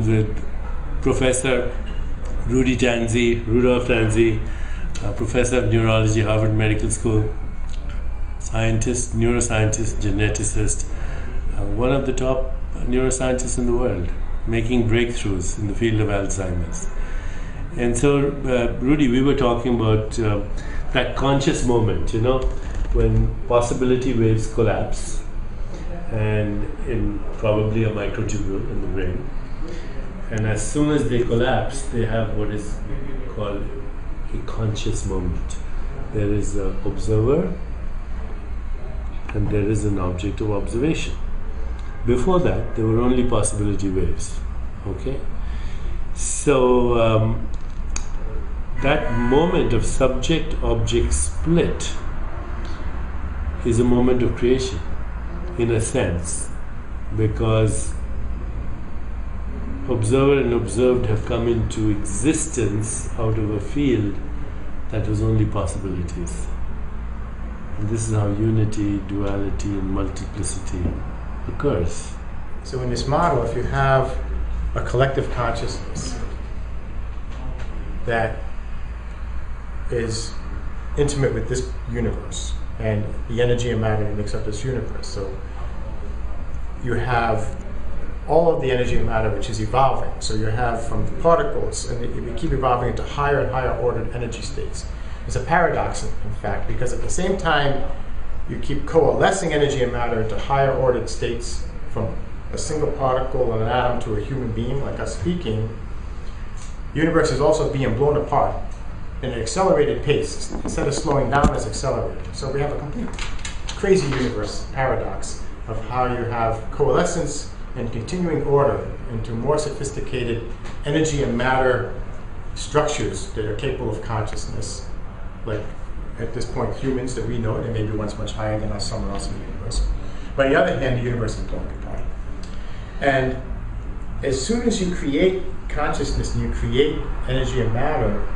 with Professor Rudolf Tanzi, Professor of Neurology, Harvard Medical School, scientist, neuroscientist, geneticist, one of the top neuroscientists in the world, making breakthroughs in the field of Alzheimer's. And so, Rudy, we were talking about that conscious moment, when possibility waves collapse, and in probably a microtubule in the brain. And as soon as they collapse, they have what is called a conscious moment. There is an observer and there is an object of observation. Before that, there were only possibility waves. Okay? So, that moment of subject-object split is a moment of creation, in a sense, because observer and observed have come into existence out of a field that was only possibilities. And this is how unity, duality, and multiplicity occurs. So in this model, if you have a collective consciousness that is intimate with this universe and the energy and matter that makes up this universe, so you have all of the energy and matter which is evolving. So you have from the particles, and you keep evolving into higher and higher ordered energy states. It's a paradox, in fact, because at the same time you keep coalescing energy and matter into higher ordered states from a single particle and an atom to a human being, like us speaking, the universe is also being blown apart in an accelerated pace. Instead of slowing down, it's accelerating. So we have a complete crazy universe paradox of how you have coalescence and continuing order into more sophisticated energy and matter structures that are capable of consciousness, like at this point humans that we know, they may be ones much higher than us somewhere else in the universe. But on the other hand, the universe is blown apart. And as soon as you create consciousness and you create energy and matter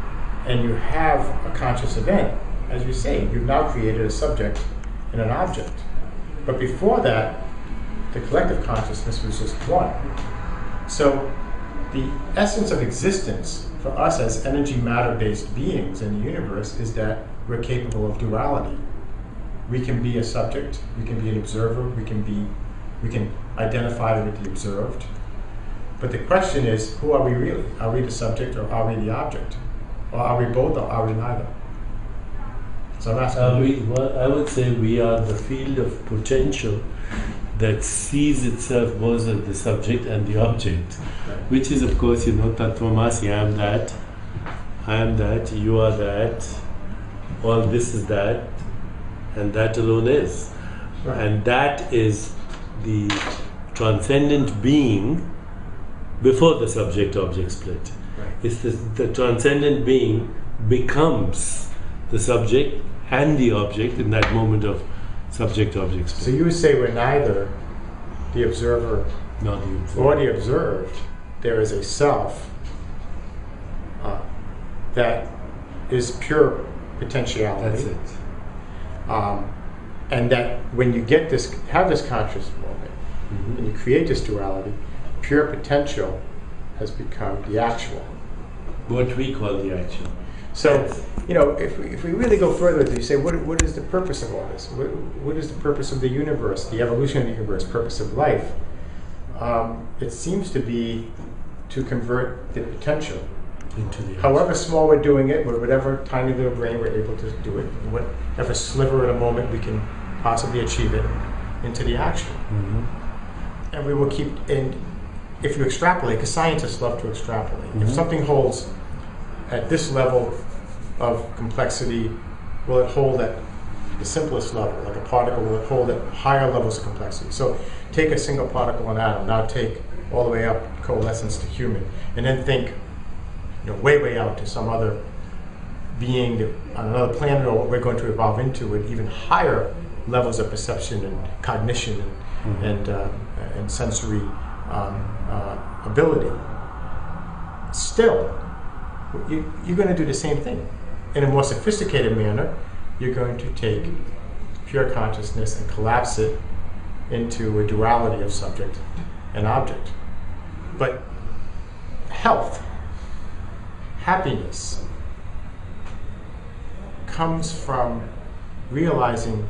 and you have a conscious event, as you say, you've now created a subject and an object. But before that, the collective consciousness was just one. So the essence of existence for us as energy matter-based beings in the universe is that we're capable of duality. We can be a subject, we can be an observer, we can identify with the observed. But the question is, who are we really? Are we the subject or are we the object? Or are we both or are we neither? So I'm asking well, I would say we are the field of potential that sees itself both as the subject and the object, which is, of course, Tattvamasi, I am that, you are that, all this is that, and that alone is. Right. And that is the transcendent being before the subject-object split. Right. It's the transcendent being becomes the subject and the object in that moment of subject-object split. So you would say we're neither the observer Not the observer. or the observed. There is a self that is pure potentiality. That's it. And that when you have this conscious moment, and you create this duality, pure potential has become the actual. What we call the actual. So, if we really go further, you say, what is the purpose of all this? What is the purpose of the universe, the evolution of the universe, purpose of life? It seems to be to convert the potential, Into the however small we're doing it, with whatever tiny little brain we're able to do it, whatever sliver at a moment we can possibly achieve it, into the actual. And we will keep, and if you extrapolate, because scientists love to extrapolate, if something holds at this level of complexity, will it hold at the simplest level, like a particle, will it hold at higher levels of complexity? So take a single particle, an atom, now take all the way up, coalescence to human, and then think way out to some other being on another planet, or what we're going to evolve into with even higher levels of perception and cognition and sensory ability. Still, you're going to do the same thing. In a more sophisticated manner, you're going to take pure consciousness and collapse it into a duality of subject and object. But health, happiness comes from realizing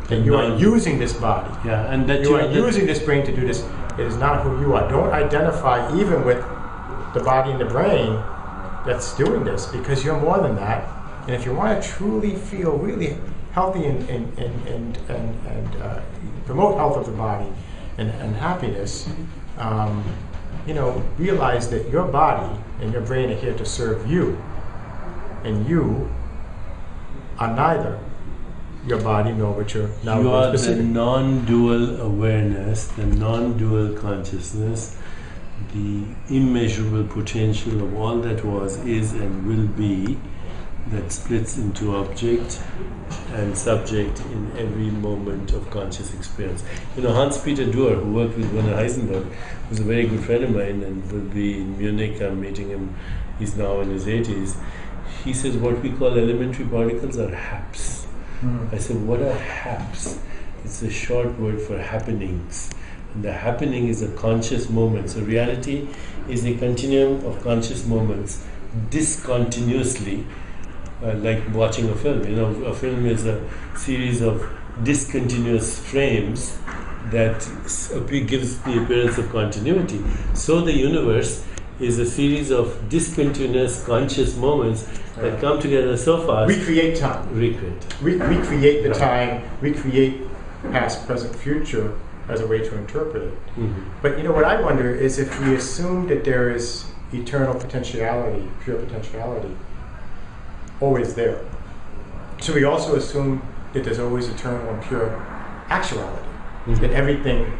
that you are using this body. Yeah, and that you are using this brain to do this. It is not who you are. Don't identify even with the body and the brain that's doing this, because you're more than that. And if you want to truly feel really healthy and promote health of the body and happiness, realize that your body and your brain are here to serve you, and you are neither your body nor what you're now. You are the non-dual awareness, the non-dual consciousness, the immeasurable potential of all that was, is, and will be, that splits into object and subject in every moment of conscious experience. Hans-Peter Duhr, who worked with Werner Heisenberg, was a very good friend of mine and will be in Munich. I'm meeting him. He's now in his 80s. He says what we call elementary particles are haps. I said, what are haps? It's a short word for happenings. And the happening is a conscious moment. So reality is a continuum of conscious moments discontinuously, like watching a film. A film is a series of discontinuous frames that gives the appearance of continuity. So the universe is a series of discontinuous conscious moments that come together so fast. We create time. We create the time. We create past, present, future as a way to interpret it. But what I wonder is if we assume that there is eternal potentiality, pure potentiality, always there. So we also assume that there's always eternal and pure actuality. That everything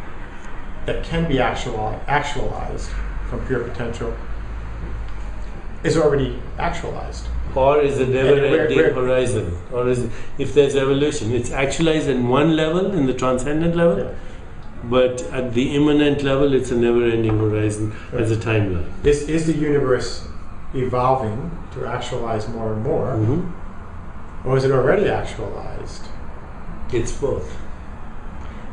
that can be actualized from pure potential is already actualized. Or is it never-ending horizon? Or is it, if there's evolution, it's actualized at one level, in the transcendent level, but at the immanent level, it's a never-ending horizon as a timeline. Is the universe evolving to actualize more and more, or is it already actualized? It's both.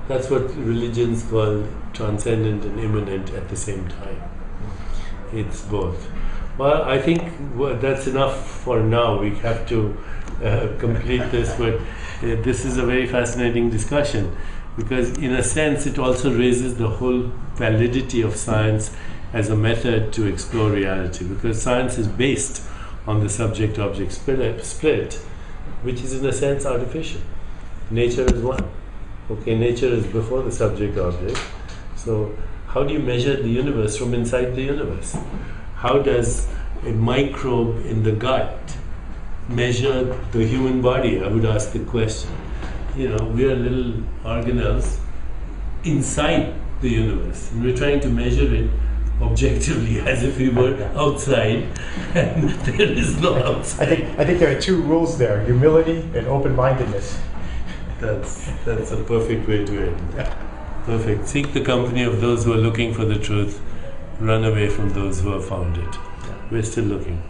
That's what religions call transcendent and immanent at the same time. It's both. Well, I think that's enough for now. We have to complete this, but this is a very fascinating discussion, because in a sense it also raises the whole validity of science as a method to explore reality, because science is based on the subject-object split, which is in a sense artificial. Nature is one. Okay, nature is before the subject-object. So how do you measure the universe from inside the universe? How does a microbe in the gut measure the human body? I would ask the question. We are little organelles inside the universe, and we're trying to measure it objectively as if we were outside, and there is no outside. I think there are two rules there: humility and open-mindedness. That's a perfect way to end. Perfect. Seek the company of those who are looking for the truth. Run away from those who have found it. We're still looking.